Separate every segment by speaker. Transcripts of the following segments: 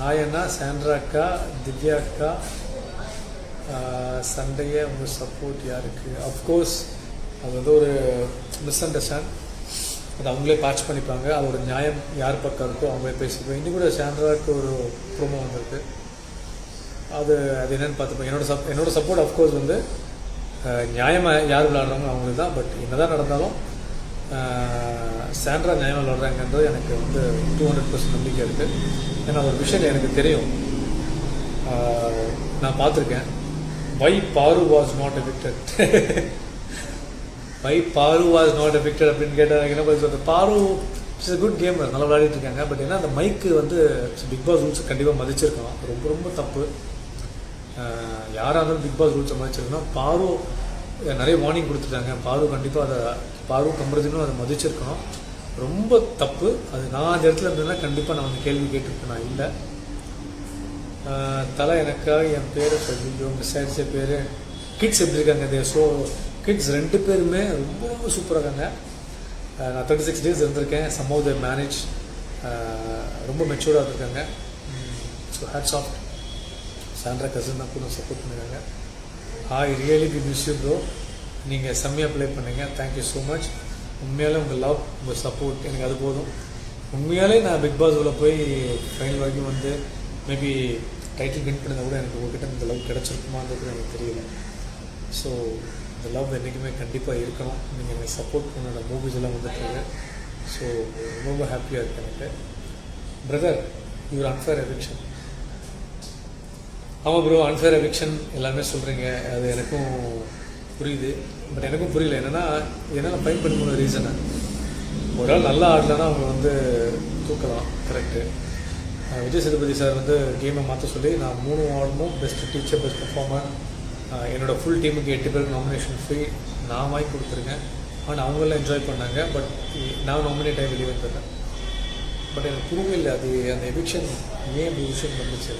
Speaker 1: Hi அண்ணா, Sandra அக்கா, திவ்யா அக்கா, சண்டையே உங்கள் சப்போர்ட் யாருக்கு? அஃப்கோர்ஸ் அது வந்து ஒரு மிஸ் அண்டர்ஸ்டாண்ட், அது அவங்களே பேட்ச் பண்ணிப்பாங்க. அதோட நியாயம் யார் பக்கம் இருக்கோ அவங்களே பேசிப்போம். இன்னும் கூட சாண்ட்ராவுக்கு ஒரு ப்ரோமோ வந்திருக்கு, அது என்னென்னு பார்த்துப்போம். என்னோட சப்போர்ட் அஃப்கோர்ஸ் வந்து நியாயமாக யார் விளையாடுறாங்க அவங்களுக்கு தான். பட் என்ன தான் நடந்தாலும் சாண்ட்ரா நியாயமாக விளையாடுறாங்கன்றது எனக்கு வந்து 200% நம்பிக்கை இருக்குது. ஏன்னா ஒரு விஷயம் எனக்கு தெரியும், நான் பார்த்துருக்கேன். வை பாரு வாஸ் நாட் எவிக்டட் வை பாரு வாஸ் நாட் எவிக்டட் அப்படின்னு கேட்டால் என்ன பதில் சொல்கிறது? பாரு இட்ஸ் குட் கேமர், நல்லா விளையாடிட்டு இருக்காங்க. பட் ஏன்னா அந்த மைக்கு வந்து பிக் பாஸ் ரூல்ஸ் கண்டிப்பாக மதிச்சிருக்கணும். ரொம்ப ரொம்ப தப்பு. யாராக இருந்தாலும் பிக் பாஸ் ரூல்ஸை மதிச்சிருக்கணும். பாரு நிறைய வார்னிங் கொடுத்துட்டாங்க. பாரு கண்டிப்பாக அதை பாரு கம்பரதினும் அதை மதிச்சிருக்கணும். ரொம்ப தப்பு அது. நான் அந்த இடத்துல இருந்ததுன்னா கண்டிப்பாக நான் வந்து கேள்வி கேட்டிருக்கேன். நான் இல்லை. தலை எனக்காக என் பேரை சொல்லியோ மிஸ் ஆயிடுச்ச பேர். கிட்ஸ் எப்படி இருக்காங்க? ஸோ கிட்ஸ் 2 பேருமே ரொம்ப ரொம்ப சூப்பராக இருக்காங்க. நான் 36 days இருந்திருக்கேன். சம் ஆஃப் த மேனேஜ் ரொம்ப மெச்சூர்டாக இருக்காங்க. So hats off. Sandra cousin தான் கூட சப்போர்ட் பண்ணியிருக்காங்க. Hi, really we miss you bro. நீங்கள் செம்மையாக ப்ளே பண்ணுங்க. Thank you so much. உண்மையாலே உங்கள் லவ், உங்கள் சப்போர்ட் எனக்கு அது போதும். உண்மையாலே நான் பிக் பாஸ் உள்ள போய் ஃபைனல் வரைக்கும் வந்து மேபி டைட்டில் வின் பண்ணியிருந்தால் கூட எனக்கு உங்கள்கிட்ட இந்த லவ் கிடச்சிருக்குமான்றது எனக்கு தெரியல. ஸோ இந்த லவ் என்றைக்குமே கண்டிப்பாக இருக்கணும். நீங்கள் எனக்கு சப்போர்ட் பண்ணோட மூவிஸ் எல்லாம் வந்துட்டுருக்கு. ஸோ ரொம்ப ஹாப்பியாக இருக்குது எனக்கு. Brother, your unfair eviction. ஆமாம் ப்ரோ, அன்ஃபேர் எவிக்ஷன் எல்லாமே சொல்கிறீங்க, அது எனக்கும் புரியுது. பட் எனக்கும் புரியல என்னென்னா என்னால் ஃபைன் பண்ண முடிய ரீசனை. ஒரு ஆள் நல்லா ஆடலைன்னா அவங்க வந்து தூக்கலாம், கரெக்டு. விஜய் சேதுபதி சார் வந்து கேமை மாற்ற சொல்லி நான் 3 அவார்டும் பெஸ்ட் டீச்சர், பெஸ்ட் பர்ஃபார்மர், என்னோடய ஃபுல் டீமுக்கு 8 பேருக்கு நாமினேஷன் ஃப்ரீ நான் வாங்கி கொடுத்துருக்கேன். ஆனால் அவங்களாம் என்ஜாய் பண்ணாங்க. பட் நான் நாமினேட் ஆகி வெளியே வந்துட்டேன். பட் எனக்கு புரியவே இல்லை அது அந்த எவிக்ஷன் ஏன் அப்படி விஷயம் வந்துச்சு.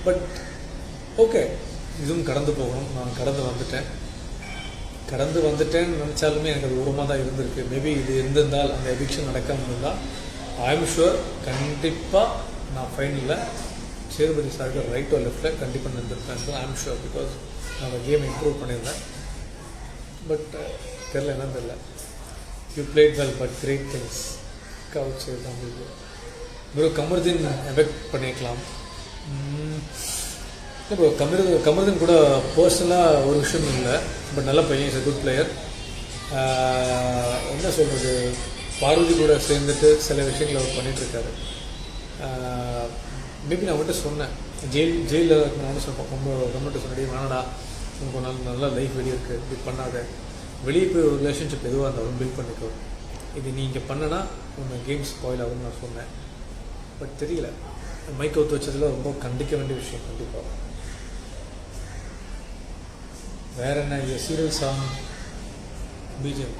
Speaker 1: பட் ஓகே, இதுவும் கடந்து போகணும். நான் கடந்து வந்துட்டேன்னு நினச்சாலுமே எனக்கு அது ஓரமாக தான் இருந்திருக்கு. மேபி இது இருந்திருந்தால், அந்த எவிக்ஷன் நடக்காமல் இருந்தால், ஐ எம் ஷுர் கண்டிப்பாக நான் ஃபைனலில் சேதுபதி சாருக்கு ரைட்டோ லெஃப்டில் கண்டிப்பாக நின்றுருப்பேன். I am sure. பிகாஸ் நான் கேம் இம்ப்ரூவ் பண்ணியிருந்தேன். பட் தெரில, என்னன்னு தெரில. You played well but great things. Coach நம்மளுக்கு ப்ரோ கமருதீன் எஃபெக்ட் பண்ணிக்கலாம். இப்போ கமருதீன் கூட பர்சனலாக ஒரு விஷயம் இல்லை. பட் நல்ல பையன், இஸ் எ குட் பிளேயர். என்ன சொல்கிறது, பார்வதி கூட சேர்ந்துட்டு சில விஷயங்களை அவர் பண்ணிகிட்ருக்காரு. மேபி நான் அவன்கிட்ட சொன்னேன், ஜெயிலில் நான் சொன்னேன், கவர்மெண்ட்டு சொன்னடி வேணாடா, உனக்கு நல்ல லைஃப் வெளியே இருக்குது, இப்படி பண்ணாத, வெளியே போய் ஒரு ரிலேஷன்ஷிப் எதுவாக இருந்தாலும் பில்ட் பண்ணிக்கோ, இது நீ இங்கே பண்ணனா உங்கள் கேம் ஸ்பாயில் ஆகும்னு நான் சொன்னேன். பட் தெரியல, மைக் ஒத்து வச்சதில் ரொம்ப கண்டிக்க வேண்டிய விஷயம். கண்டிப்பாக வேறு என்ன, சீரியல் சாங் பிஜிஎம்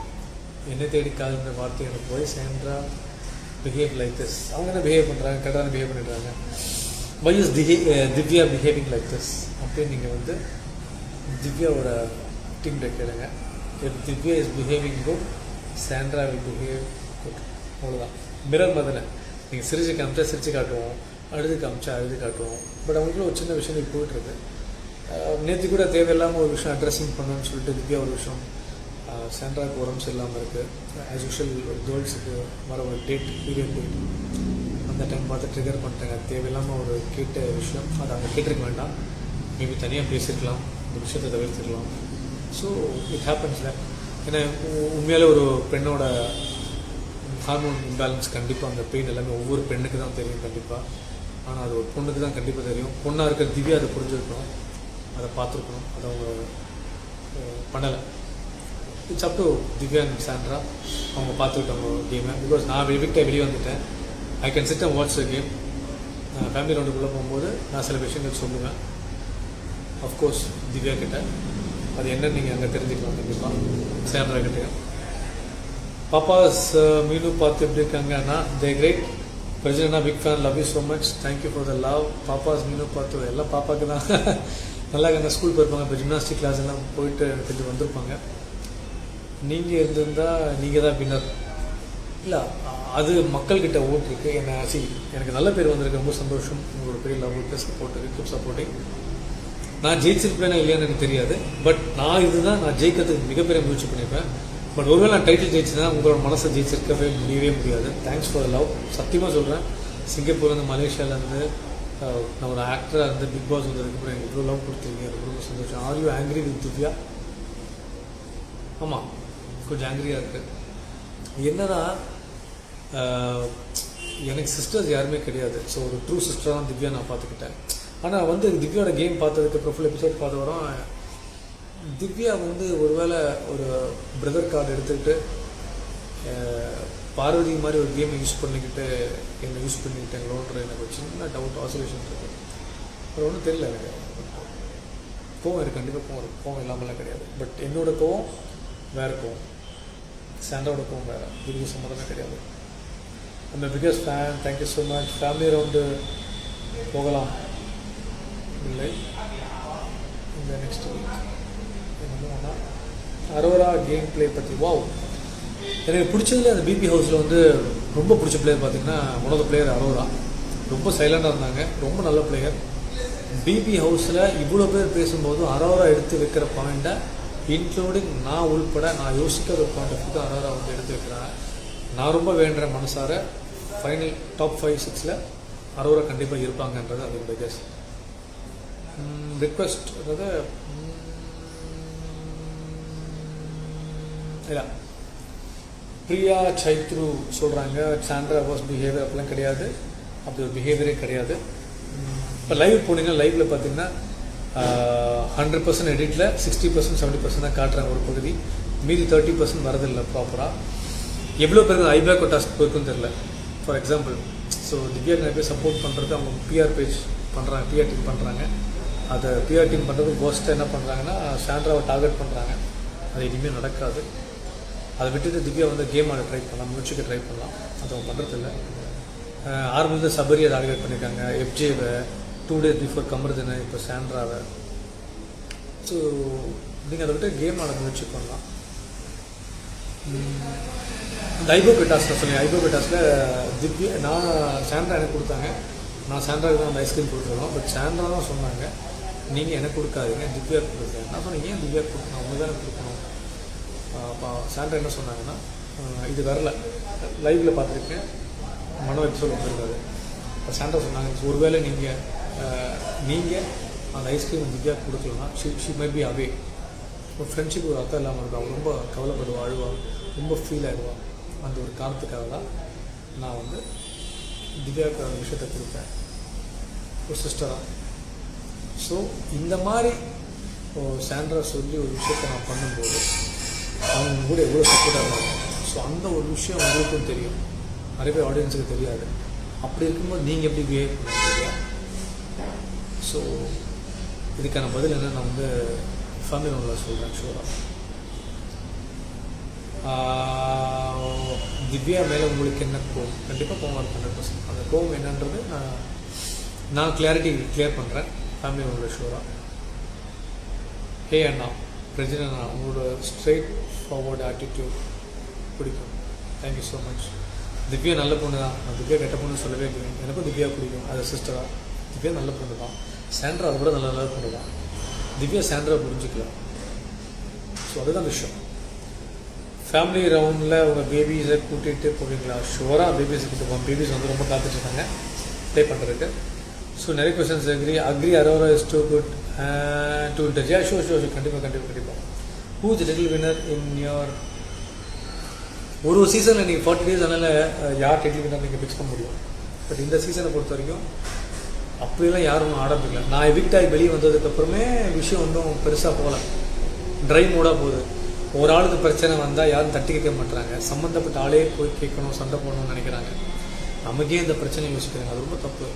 Speaker 1: என்னை தேடி காதுன்ற வார்த்தை எனக்கு போய் சாண்ட்ரா பிஹேவ் லைக் திஸ். அவங்க என்ன பிஹேவ் பண்ணுறாங்க, கரெக்டாக பிஹேவ் பண்ணிடுறாங்க. Why is Divya behaving like this அப்படின்னு நீங்கள் வந்து திவ்யாவோட டீம்கிட்ட கேளுங்க. If Divya is behaving good, Sandra will behave good. அவ்வளோதான். மிரர் மதனை நீங்கள் சிரிச்சு காமிச்சா சிரிச்சு காட்டுவோம், அழுது காமிச்சா அழுது காட்டுவோம். பட் அவங்களுக்குள்ள ஒரு சின்ன விஷயம் போயிட்டுருக்கு. நேற்று கூட தேவையில்லாமல் ஒரு விஷயம் அட்ரஸிங் பண்ணணும்னு சொல்லிட்டு திவ்யா ஒரு விஷயம், சாண்ட்ராவுக்கு உடம்பு சரியில்லாமல் இருக்குது. ஆஸ் யூஷுவல் ஒரு கேர்ள்ஸுக்கு வர ஒரு பீரியட் டேட், அந்த டைம் பார்த்து ட்ரிகர் பண்ணிட்டாங்க. தேவையில்லாமல் ஒரு கேட்ட விஷயம், அதை அவங்க கேட்டிருக்க வேண்டாம். மேபி தனியாக பேசியிருக்கலாம், இந்த விஷயத்தை தவிர்த்துக்கலாம். So it ஹேப்பன்ஸில். ஏன்னா உண்மையாலே ஒரு பெண்ணோட ஹார்மோன் இம்பேலன்ஸ் கண்டிப்பாக அந்த பெயின் எல்லாமே ஒவ்வொரு பெண்ணுக்கு தான் தெரியும் கண்டிப்பாக. ஆனால் அது ஒரு பொண்ணுக்கு தான் கண்டிப்பாக தெரியும். பொண்ணாக இருக்கிற திவ்யா அதை புரிஞ்சுருக்கணும், அதை பார்த்துருக்கணும். அதை அவங்க பண்ணலை. It's up to Divya and Sandra. அவங்க பார்த்துக்கிட்டாங்க கேமை. பிகாஸ் நான் வெளியே வந்துட்டேன். I can sit and watch the game. Family ரவுண்டுக்குள்ளே போகும்போது நான் சில விஷயங்கள் சொல்லுவேன். அஃப்கோர்ஸ் திவ்யா கிட்ட அது என்னன்னு நீங்கள் அங்கே தெரிஞ்சுக்கலாம் கண்டிப்பாக. சாண்ட்ரா கிட்டே பாப்பாஸ் மீனு பார்த்து எப்படி இருக்காங்கன்னா, they great. Prajana big fan, love you so much, thank you for the love. பாப்பாஸ் மீனு பார்த்து எல்லாம் பாப்பாவுக்கு தான் நல்லா அங்கே ஸ்கூல் போயிருப்பாங்க. இப்போ ஜிம்னாஸ்டிக் கிளாஸ் எல்லாம் போயிட்டு எடுத்துகிட்டு வந்திருப்பாங்க. நீங்கள் இருந்திருந்தால் நீங்கள் தான் பின்னர். இல்லை, அது மக்கள்கிட்ட ஓட்டிருக்கு. எனக்கு நல்ல பேர் வந்திருக்கு, ரொம்ப சந்தோஷம். உங்களோட பெரிய லவ் சப்போர்ட் கீப் சப்போர்ட்டிங். நான் ஜெயிச்சிருப்பேனா இல்லையான்னு எனக்கு தெரியாது, பட் நான் ஜெயிக்கிறதுக்கு மிகப்பெரிய முயற்சி பண்ணியிருப்பேன். பட் ஒருவேளை நான் டைட்டில் ஜெயிச்சுன்னா உங்களோட மனசை ஜெயிச்சிருக்கவே முடியாது. Thanks for love. சத்தியமாக சொல்கிறேன், சிங்கப்பூர்லேருந்து மலேசியாவிலேருந்து நான் ஒரு ஆக்டராக இருந்து பிக் பாஸ் வந்ததுக்கப்புறம் எனக்கு இவ்வளோ லவ் கொடுத்துருக்கீங்க, ரொம்ப சந்தோஷம். Are you angry with Divya? ஆமாம், கொஞ்சம் ஆங்கிரியாக இருக்குது. என்னன்னா எனக்கு சிஸ்டர்ஸ் யாருமே கிடையாது. ஸோ ஒரு ட்ரூ சிஸ்டராக தான் திவ்யா நான் பார்த்துக்கிட்டேன். ஆனால் திவ்யாவோட கேம் பார்த்ததுக்கு ஃபுல் எபிசோட் பார்த்து வரோம், திவ்யா ஒருவேளை ஒரு பிரதர் கார்டு எடுத்துக்கிட்டு பார்வதி மாதிரி ஒரு கேமை யூஸ் பண்ணிக்கிட்டேங்களோன்ற எனக்கு ஒரு சின்ன டவுட், ஆசோலேஷன் இருக்குது. அப்புறம் ஒன்றும் தெரியல எனக்கு. கோவம் இருக்குது, கண்டிப்பாக கோவம் இருக்குது, கோவம் இல்லாமலாம் கிடையாது. பட் என்னோடய கோவம் வேறு கோவம், சாண்டாவோட கோவம் வேறு, இதுக்கு சம்மந்தமே கிடையாது. அந்த biggest fan, thank you so much. Family round போகலாம் இல்லை இந்த நெக்ஸ்ட் வீக் என்னன்னா அரோரா கேம் பிளே பற்றி. வாவ், எனக்கு பிடிச்சதுல அந்த பிபி ஹவுஸில் ரொம்ப பிடிச்ச பிளேயர் பார்த்தீங்கன்னா one of the player Aurora. ரொம்ப சைலண்டாக இருந்தாங்க, ரொம்ப நல்ல பிளேயர். பிபி ஹவுஸில் இவ்வளோ பேர் பேசும்போது அரோரா எடுத்து வைக்கிற பாயிண்ட்டை இன்க்ளூடிங் நான் உள்பட நான் யோசிக்கிற ஒரு பாயிண்ட் ஆஃப் வியூ அரோரா எடுத்து வைக்கிறாங்க. நான் ரொம்ப வேண்டுறேன் மனசார ஃபைனல் டாப் 5-6 அரோரா கண்டிப்பாக இருப்பாங்கன்றது அதோட கெஸ். ரிக்வெஸ்ட் அதாவது இல்லை, பிரியா சைத்ரு சொல்கிறாங்க சாண்ட்ரா வாஸ் பிஹேவியர். அப்படிலாம் கிடையாது, அப்படி ஒரு பிஹேவியரே கிடையாது. இப்போ லைவ் போனீங்கன்னா லைவில் பார்த்தீங்கன்னா 100% எடிட்டில் 60% 70% தான் காட்டுறாங்க ஒரு பகுதி, மீதி 30% வரதில்லை ப்ராப்பராக. எவ்வளோ பேருக்கு ஐபேக்கோ டாஸ்க் போயிருக்குன்னு தெரில. ஃபார் எக்ஸாம்பிள், ஸோ திவ்யா நிறைய பேர் சப்போர்ட் பண்ணுறது அவங்க பிஆர் பேஜ் பண்ணுறாங்க, பிஆர் டீம் பண்ணுறாங்க. அதை பிஆர் டீம் பண்ணுறது கோஸ்ட்டாக என்ன பண்ணுறாங்கன்னா சாண்ட்ராவை டார்கெட் பண்ணுறாங்க. அது இனிமேல் நடக்காது. அதை விட்டுட்டு திவ்யா கேம் ஆட ட்ரை பண்ணலாம், முயற்சிக்க ட்ரை பண்ணலாம். அது அவங்க பண்ணுறதில்ல. ஆரம்பத்தில் சபரியை டார்கெட் பண்ணியிருக்காங்க, எஃப்ஜேவை 2 days பிஃபோர் கமருதுன்னு, இப்போ சாண்ட்ராவை. ஸோ நீங்கள் அதை விட்டு கேம் ஆட முயற்சி பண்ணலாம். இந்த ஐபோகோ டாஸ்கில் சொன்னேன், ஐபோகோ டாஸ்கில் திவ்யா நான் சாண்ட்ரா எனக்கு கொடுத்தாங்க, நான் சாண்ட்ராவுக்கு தான் அந்த ஐஸ்கிரீம் கொடுத்துருக்கோம். பட் சாண்ட்ரா தான் சொன்னாங்க நீங்கள் எனக்கு கொடுக்காதீங்க, திவ்யா கொடுக்குறேன். நான் சொன்னேன் ஏன் திவ்யா கொடுக்கணும், அவங்க தானே கொடுக்கணும். அப்போ சாண்ட்ரா என்ன சொன்னாங்கன்னா இது வரல, லைவில் பார்த்துருக்கேன், மனோ எபிசோட் வந்துருக்காது. இப்போ சாண்ட்ரா சொன்னாங்க ஒருவேளை நீங்கள் அந்த ஐஸ்கிரீம் திவ்யா கொடுக்கலன்னா ஷி மைட் பி அவே. ஒரு ஃப்ரெண்ட்ஷிப் ஒரு அர்த்தம் இல்லாமல் இருக்கும். அவள் ரொம்ப கவலைப்படுவா, அழுவா, ரொம்ப ஃபீல் ஆகிடுவான். அந்த ஒரு காரணத்துக்காக தான் நான் திவ்யாவுக்கு அந்த விஷயத்தை கொடுப்பேன் ஒரு சிஸ்டராக. ஸோ இந்த மாதிரி சாண்ட்ரா சொல்லி ஒரு விஷயத்தை நான் பண்ணும்போது அவங்க கூட எவ்வளோ சப்போர்ட்டாக இருந்தாங்க. ஸோ அந்த ஒரு விஷயம் உங்களுக்கும் தெரியும், நிறைய பேர் ஆடியன்ஸுக்கு தெரியாது. அப்படி இருக்கும்போது நீங்கள் எப்படி பிஹேவ் பண்ணுறீங்க? ஸோ இதுக்கான பதில் என்ன நான் ஃபேமிலி ரவுண்டில் சொல்கிறேன் ஷூராக. திவ்யா மேலே உங்களுக்கு என்ன கோவம்? கண்டிப்பாக கோவம் இருக்கும் 100%. அந்த கோவம் என்னன்றது நான் கிளியர் பண்ணுறேன் ஃபேமிலி ரவுண்டில் ஷூராக. ஹே அண்ணா, பிரஜின் அண்ணா, உங்களோட ஸ்ட்ரெயிட் ஃபார்வர்டு ஆட்டிடியூட் பிடிக்கும். Thank you so much. திவ்யா நல்ல பொண்ணு தான், நான் திவ்யா கெட்ட பொண்ணு சொல்லவே இல்லை. எனக்கும் திவ்யா பிடிக்கும், அது சிஸ்டராக. திவ்யா நல்ல பொண்ணு தான், சாண்ட்ரா அதை விட நல்ல பொண்ணு தான். திவ்யா சாண்ட்ரா புரிஞ்சிக்கலாம். ஸோ அதுதான் விஷயம். ஃபேமிலி ரவுண்டில் உங்கள் பேபிஸை கூட்டிகிட்டு போவீங்களா? ஷுவராக பேபிஸை கூப்பிட்டு போவோம். பேபிஸ் ரொம்ப காத்துட்ருக்காங்க ப்ளே பண்ணுறதுக்கு. ஸோ நிறைய questions agree Aurora is too good to இன்டர்ஜ். ஷோ கண்டிப்பாக. Who is little winner in your? ஒரு சீசனில் நீங்கள் 40 days அதனால் யார் டைட்டில் வின்னர் நீங்கள் பிக்ஸ் பண்ண முடியும். பட் இந்த சீசனை பொறுத்த வரைக்கும் அப்படிலாம் யாரும் ஆரம்பிக்கல. நான் எவிக்ட் ஆகி வெளியே வந்ததுக்கப்புறமே விஷயம் ஒன்றும் பெருசாக போகல, ட்ரை மூடாக போகுது. ஒரு ஆளுக்கு பிரச்சனை வந்தால் யாரும் தட்டி கேட்க மாட்டுறாங்க, சம்மந்தப்பட்ட ஆளே போய் கேட்கணும், சண்டை போடணும்னு நினைக்கிறாங்க. நமக்கே இந்த பிரச்சனை யோசிக்கிறாங்க, அது ரொம்ப தப்பு.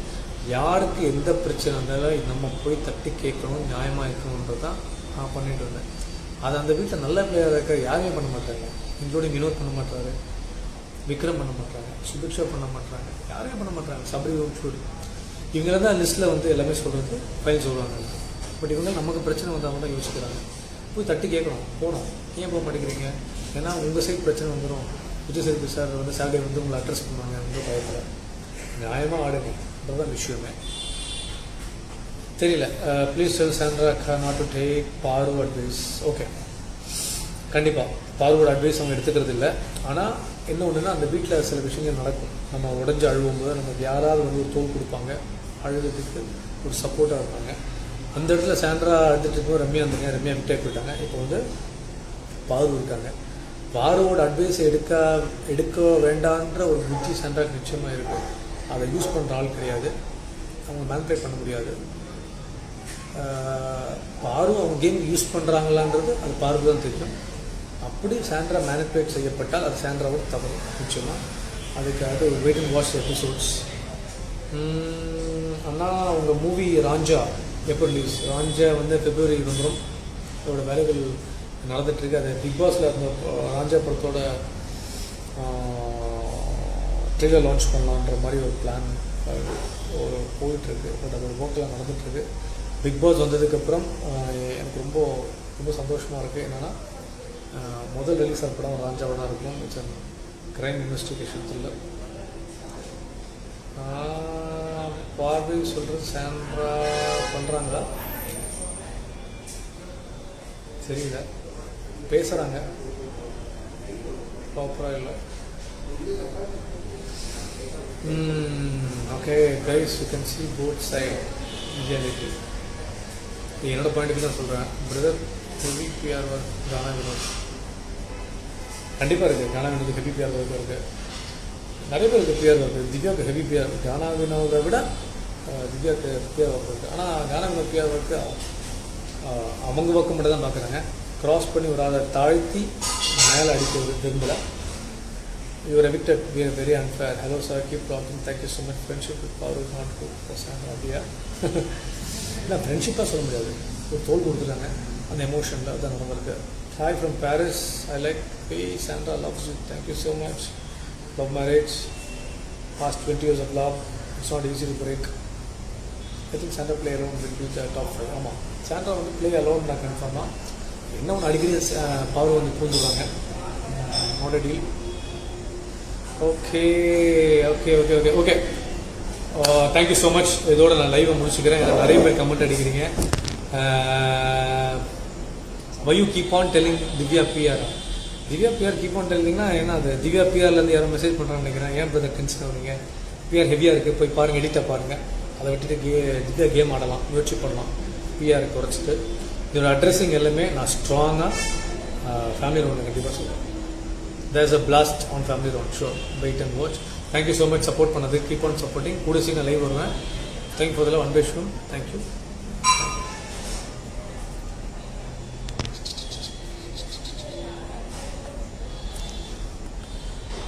Speaker 1: யாருக்கு எந்த பிரச்சனை இருந்தாலும் நம்ம போய் தட்டி கேட்கணும், நியாயமாக இருக்கணுன்றது தான் நான் பண்ணிட்டு இருந்தேன். அது அந்த வீட்டில் நல்ல பிளேயராக இருக்க யாருமே பண்ண மாட்டாங்க. இன்க்ளூடிங் வினோத் பண்ண மாட்டாரு, விக்ரம் பண்ண மாட்டாங்க, சுபிக்ஷா பண்ண மாட்டாங்க, யாருமே பண்ண மாட்டாங்க, சபரி இன்க்ளூடிங். இவங்க தான் லிஸ்ட்டில் எல்லாமே சொல்கிறது ஃபைல் சொல்லுவாங்க. பட் இவங்க நமக்கு பிரச்சனை வந்தால் தான் யோசிக்கிறாங்க. போய் தட்டி கேட்கணும், போகணும். ஏன் போக மாட்டேங்கிறீங்க? ஏன்னா உங்கள் சைட் பிரச்சனை வந்துடும், விஜய் சேதுபதி சார் வந்து சாட்டர்டே வந்து உங்களை அட்ரஸ் பண்ணுவாங்க வந்து பயத்தில் நியாயமாக ஆடுங்கன்றதான் விஷயமே. தெரியல. ப்ளீஸ் டெல் சாண்ட்ரா அக்கா நாட் டு டேக் பாரு அட்வைஸ். ஓகே, கண்டிப்பாக பாருவோட அட்வைஸ் அவங்க எடுத்துக்கிறது இல்லை. ஆனால் என்ன ஒன்றுனா அந்த வீட்டில் சில விஷயங்கள் நடக்கும். நம்ம உடஞ்சி அழுவும்போது நமக்கு யாராவது வந்து ஒரு தோல் கொடுப்பாங்க, அழுகிறதுக்கு ஒரு சப்போர்ட்டாக இருப்பாங்க. அந்த இடத்துல சாண்ட்ரா அழுதுட்டு இருக்கும், ரம்யா இருந்தாங்க, ரம்யா விட்டே போயிட்டாங்க. இப்போ வந்து பாரு இருக்காங்க. பாருவோட அட்வைஸை எடுக்க வேண்டான்ற ஒரு புத்தி சாண்ட்ராக்கு நிச்சயமாக இருக்குது. அதை யூஸ் பண்ணுற ஆள் கிடையாது, அவங்க மேனிபுலேட் பண்ண முடியாது. பாரு அவங்க கேம் யூஸ் பண்ணுறாங்களான்றது அது பாருக்கு தான் தெரியும். அப்படி சாண்ட்ரா மேனிபுலேட் செய்யப்பட்டால் அது சாண்ட்ராவோட தவறு நிச்சயமாக. அதுக்காக ஒரு வெயிட் அண்ட் வாட்ச் எபிசோட்ஸ். ஆனால் அவங்க மூவி ராஞ்சா எப்போ ரிலீஸ்? ராஞ்சா வந்து February வந்துடும். அதோட வேலைகள் நடந்துகிட்ருக்கு. அது பிக் பாஸில் இருந்த ராஞ்சா படத்தோட ட்ரெய்லர் லான்ச் பண்ணலான்ற மாதிரி ஒரு பிளான் ஒரு போயிட்டுருக்கு. பட் அதோட ஒர்க்கெலாம் நடந்துகிட்ருக்கு. பிக் பாஸ் வந்ததுக்கப்புறம் எனக்கு ரொம்ப ரொம்ப சந்தோஷமாக இருக்குது. என்னென்னா முதல் ரிலீஸ் ஆகிற படம் ராஞ்சாவாக தான் இருக்கும். It's an crime investigation thriller. பார்வை சொல்கிறது சாண்ட்ரா பண்ணுறாங்களா தெரியல, பேசுகிறாங்க ப்ராப்பராக இல்லை. Okay guys, you can see both side reality. என்னோட பாயிண்ட்டுக்கு தான் சொல்கிறேன். Brother heavy PR work Gaana Vinod கண்டிப்பாக இருக்குது. Gaana Vinod heavy PR work இருக்குது. நிறைய பேருக்கு பிஆர் ஒர்க் இருக்குது. திவ்யாவுக்கு ஹெவி பிஆர், கானா வினோதை விட திவ்யாவுக்கு பிஆர் ஒர்க் இருக்குது. ஆனால் கானா வினோத் பிஆர் ஒர்க்கு அவங்க பக்கம் மட்டும் தான் பார்க்குறாங்க. க்ராஸ் பண்ணி ஒரு ஆளை தாழ்த்தி மேலே அடிக்கிறது விரும்பலை. Your evicted we are very unfair. Hello sir, keep talking. Thank you so much. Friendship with power not good for Sandra அப்படியா? இல்லை, ஃப்ரெண்ட்ஷிப்பாக சொல்ல முடியாது. ஒரு தோல் கொடுத்துட்டாங்க அந்த எமோஷனில். அதான் நடந்திருக்கு. Hi from Paris. I like way Sandra loves you. Thank you so much. Love marriage past 20 years of love. It's not easy to break. I think Sandra play alone will be the top 5. ஆமாம், Sandra வந்து play alone நான் கன்ஃபார்மாக. என்ன ஒன்று அடிக்கடி power வந்து பூந்துடுவாங்க. Not a deal. Okay okay okay okay okay thank you so much. இதோட நான் லைவை முடிச்சுக்கிறேன். நிறைய பேர் கமெண்ட் அடிக்கிறீங்க. Why you keep on telling Divya PR? Divya PR keep on டெல்லிங்கன்னா என்ன? அது திவ்யா பிஆர்லேருந்து யாரும் மெசேஜ் பண்ணுறாங்கன்னு நினைக்கிறேன். ஏன் பிரதர் டென்ஷன் ஆகுறீங்க? பிஆர் ஹெவியாக இருக்குது, போய் பாருங்கள், எடிட்டை பாருங்கள். அதை விட்டுட்டு திவ்யா கேம் ஆடலாம், முயற்சி பண்ணலாம். பிஆர் குறைச்சிட்டு இதோட அட்ரஸிங் எல்லாமே நான் ஸ்ட்ராங்காக ஃபேமிலி ரவுண்ட் கண்டிப்பாக சொல்லுவேன். There's a blast on family round. Sure, wait and watch. Thank you so much support பண்ணது. Keep on supporting. கூட சீக்கிரம் லைவ் வருவேன். Thank you for the love. அன்பேஷ்வம். தேங்க்யூ.